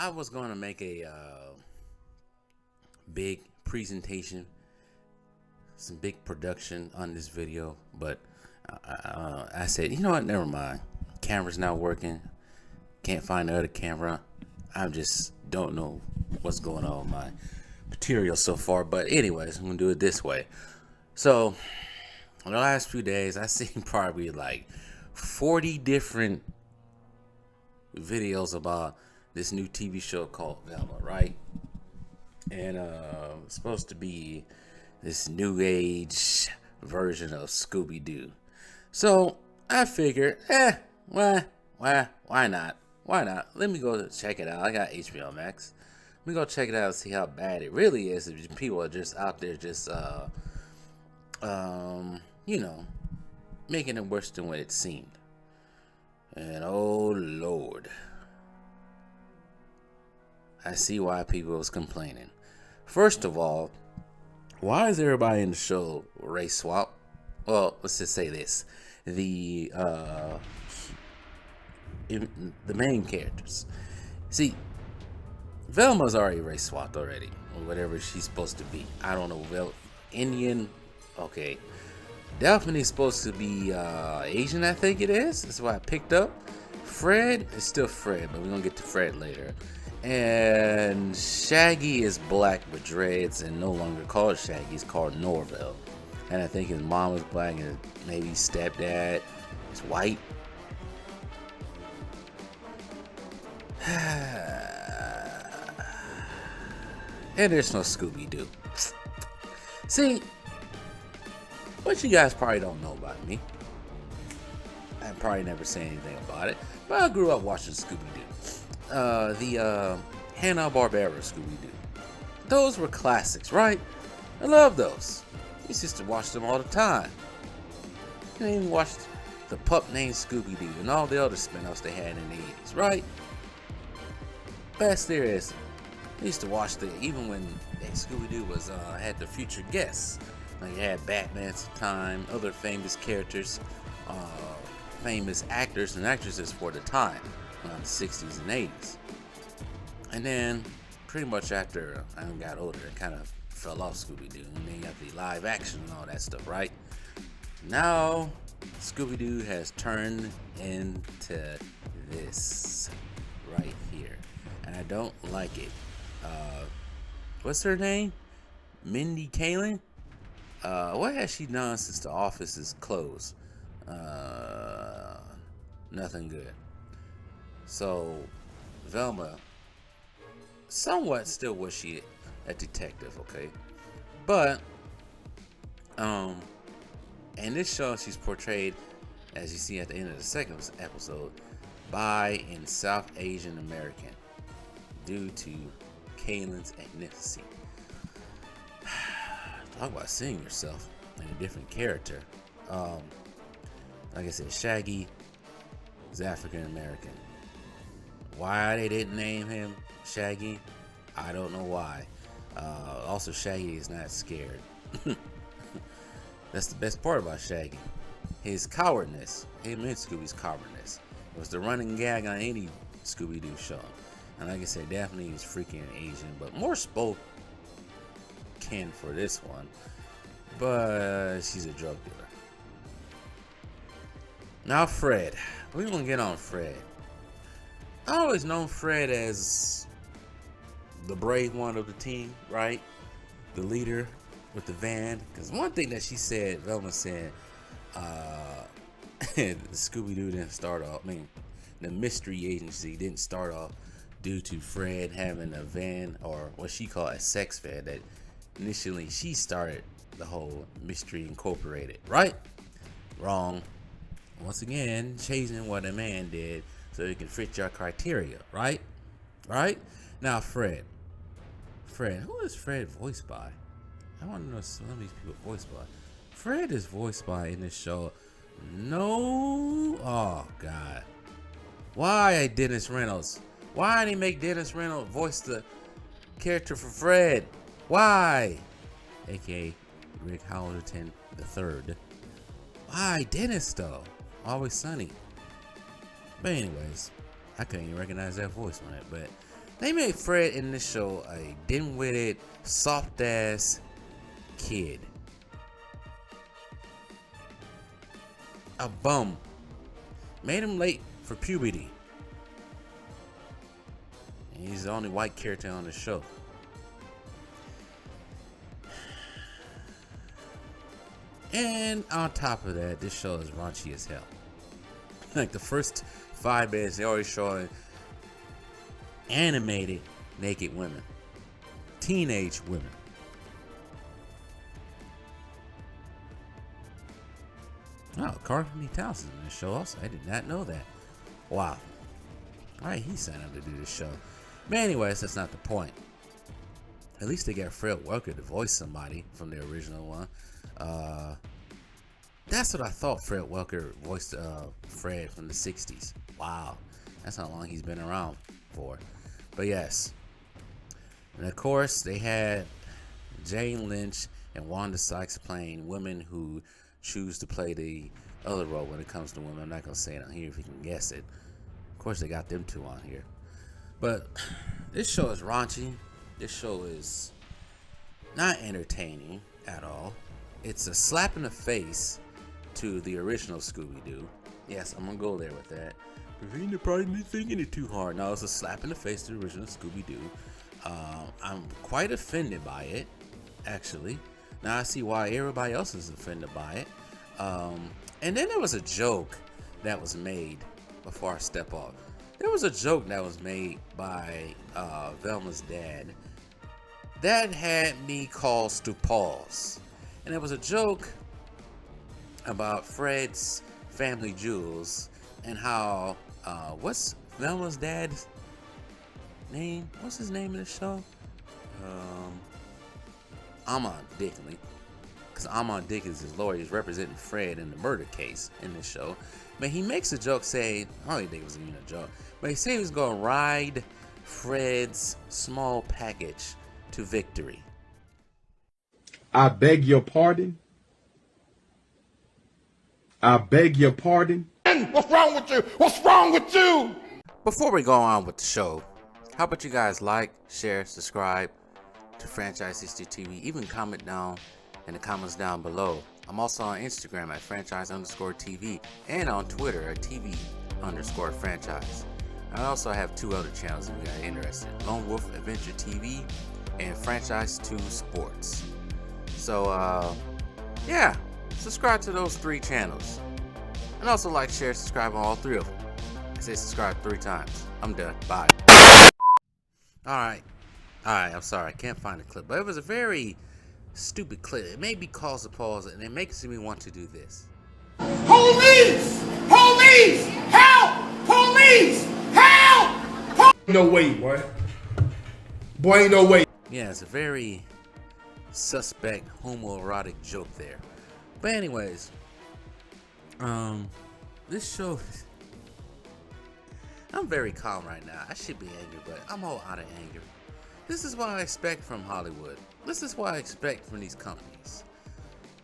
I was going to make a big presentation, some big production on this video, but I said, you know what, never mind. Camera's not working. Can't find the other camera. I just don't know what's going on with my material so far. But anyways, I'm going to do it this way. So, in the last few days, I've seen probably like 40 different videos about this new TV show called Velma, right? And it's supposed to be this new age version of Scooby-Doo. So I figured, why not? Why not? Let me go check it out. I got HBO Max. Let me go check it out and see how bad it really is. If people are just out there just, making it worse than what it seemed. And oh Lord, I see why people was complaining. First of all, why is everybody in the show race swap? Well, let's just say this: the main characters. See, Velma's already race swapped already, or whatever she's supposed to be. I don't know. Indian. Okay. Daphne's supposed to be Asian, I think it is. That's what I picked up. Fred is still Fred, but we're going to get to Fred later. And Shaggy is black with dreads and no longer called Shaggy. He's called Norvell. And I think his mom is black and maybe stepdad is white. And there's no Scooby-Doo. See, what you guys probably don't know about me, I probably never say anything about it, but I grew up watching Scooby-Doo. The Hanna-Barbera Scooby-Doo. Those were classics, right? I love those. I used to watch them all the time. I even watched the pup named Scooby-Doo and all the other spin-offs they had in the 80s, right? Best there is. I used to watch even when Scooby-Doo was had the future guests. Like you had Batman at the time, other famous characters, famous actors and actresses for the time, around the 60s and 80s. And then, pretty much after I got older, it kind of fell off Scooby-Doo. And then you got the live action and all that stuff, right? Now, Scooby-Doo has turned into this right here. And I don't like it. What's her name? Mindy Kaling? What has she done since the office is closed? Nothing good. So, Velma, somewhat still was she a detective, okay? But, in this show, she's portrayed, as you see at the end of the second episode, by a South Asian American due to Kaling's ethnicity. Talk about seeing yourself in a different character. Like I said, Shaggy is African American. Why they didn't name him Shaggy, I don't know why. Also, Shaggy is not scared. That's the best part about Shaggy. His cowardness. Him and Scooby's cowardness. It was the running gag on any Scooby-Doo show. And like I said, Daphne is freaking Asian, but more spoken for this one, but she's a drug dealer. Now Fred, we're gonna get on Fred. I always known Fred as the brave one of the team, right? The leader with the van. Because one thing that she said, Velma said, Scooby-Doo didn't start off. I mean, the mystery agency didn't start off due to Fred having a van, or what she called a sex van, that initially she started the whole Mystery Incorporated, right? Wrong. Once again, changing what a man did so it can fit your criteria, right? Right? Now Fred, who is Fred voiced by? I want to know some of these people voiced by. Fred is voiced by in this show. No, oh God, why Dennis Reynolds? Why did he make Dennis Reynolds voice the character for Fred? Why? AKA Rick Hallerton III. Why Dennis though? Always Sunny. But anyways, I couldn't even recognize that voice on it. But They made Fred in this show a dim-witted, soft-ass kid. A bum. Made him late for puberty. And he's the only white character on the show. And on top of that, this show is raunchy as hell. Like the first 5 minutes, they already showing animated naked women, teenage women. Oh, Carly Townsend in the show also. I did not know that. Wow. Alright, he signed up to do this show. But anyways, that's not the point. At least they got Fred Welker to voice somebody from the original one. That's what I thought. Fred Welker voiced Fred from the 60s. Wow. That's how long he's been around for. But yes. And of course, they had Jane Lynch and Wanda Sykes playing women who choose to play the other role when it comes to women. I'm not going to say it on here if you can guess it. Of course, they got them two on here. But this show is raunchy. This show is not entertaining at all. It's a slap in the face to the original Scooby-Doo. Yes, I'm going to go there with that. You're probably thinking it too hard. No, it's a slap in the face to the original Scooby-Doo. I'm quite offended by it, actually. Now I see why everybody else is offended by it. And then there was a joke that was made before I step off. There was a joke that was made by Velma's dad that had me cause to pause. And it was a joke about Fred's family jewels and how what's Velma's dad's name? What's his name in the show? Amon Dickley. Because Amon Dick is his lawyer. He's representing Fred in the murder case in this show. But he makes a joke saying, I don't think it was even a joke, but he said he was going to ride Fred's small package to victory. I beg your pardon? I beg your pardon? What's wrong with you? What's wrong with you? Before we go on with the show, how about you guys like, share, subscribe to Franchise History TV. Even comment down in the comments down below. I'm also on Instagram at franchise_TV and on Twitter at TV_franchise. I also have 2 other channels if you guys are interested. Lone Wolf Adventure TV and Franchise 2 Sports. So, yeah, subscribe to those 3 channels. And also like, share, subscribe on all 3 of them. I say subscribe 3 times. I'm done. Bye. Alright, I'm sorry. I can't find the clip. But it was a very stupid clip. It made me cause a pause, and it makes me want to do this. Police! Police! Help! Police! Help! No way, boy. Boy, ain't no way. Yeah, it's a very suspect homoerotic joke there. But anyways, this show, I'm very calm right now. I should be angry, but I'm all out of anger. This is what I expect from Hollywood. This is what I expect from these companies.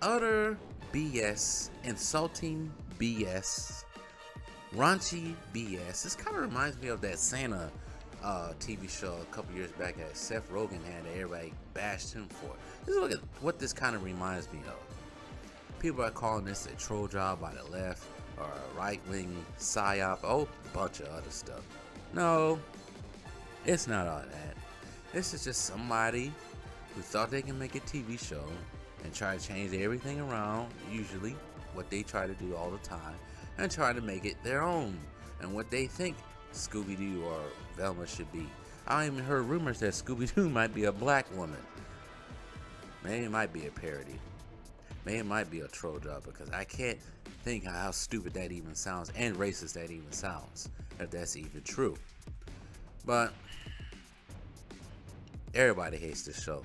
Utter BS, insulting BS, raunchy BS. This kind of reminds me of that Santa TV show a couple years back that Seth Rogen had that everybody bashed him for. Just look at what this kind of reminds me of. People are calling this a troll job by the left or a right-wing psyop, a bunch of other stuff. No, it's not all that. This is just somebody who thought they can make a TV show and try to change everything around, usually what they try to do all the time, and try to make it their own and what they think Scooby-Doo or Velma should be. I even heard rumors that Scooby-Doo might be a black woman. Maybe it might be a parody. Maybe it might be a troll job, because I can't think how stupid that even sounds and racist that even sounds, if that's even true. But everybody hates this show.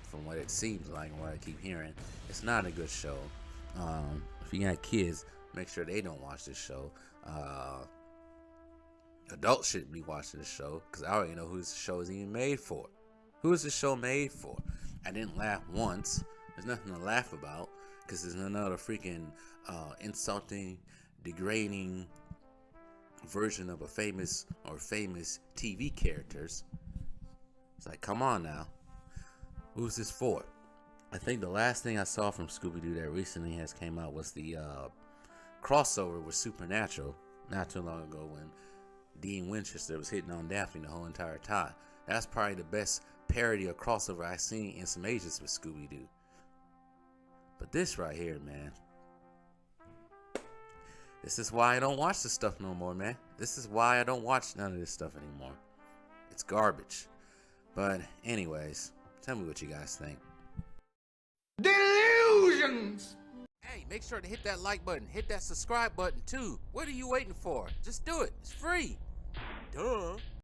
From what it seems like and what I keep hearing, it's not a good show. If you got kids, make sure they don't watch this show. Adults shouldn't be watching this show, because I already know who this show is even made for. Who is this show made for? I didn't laugh once. There's nothing to laugh about, because there's none other freaking insulting, degrading, version of a famous TV characters. It's like, come on now. Who's this for? I think the last thing I saw from Scooby-Doo that recently has came out was the crossover with Supernatural not too long ago when Dean Winchester was hitting on Daphne the whole entire time. That's probably the best parody or crossover I've seen in some ages with Scooby-Doo. But this right here, man. This is why I don't watch this stuff no more, man. This is why I don't watch none of this stuff anymore. It's garbage. But anyways, tell me what you guys think. Delusions! Hey, make sure to hit that like button. Hit that subscribe button too. What are you waiting for? Just do it. It's free. Duh.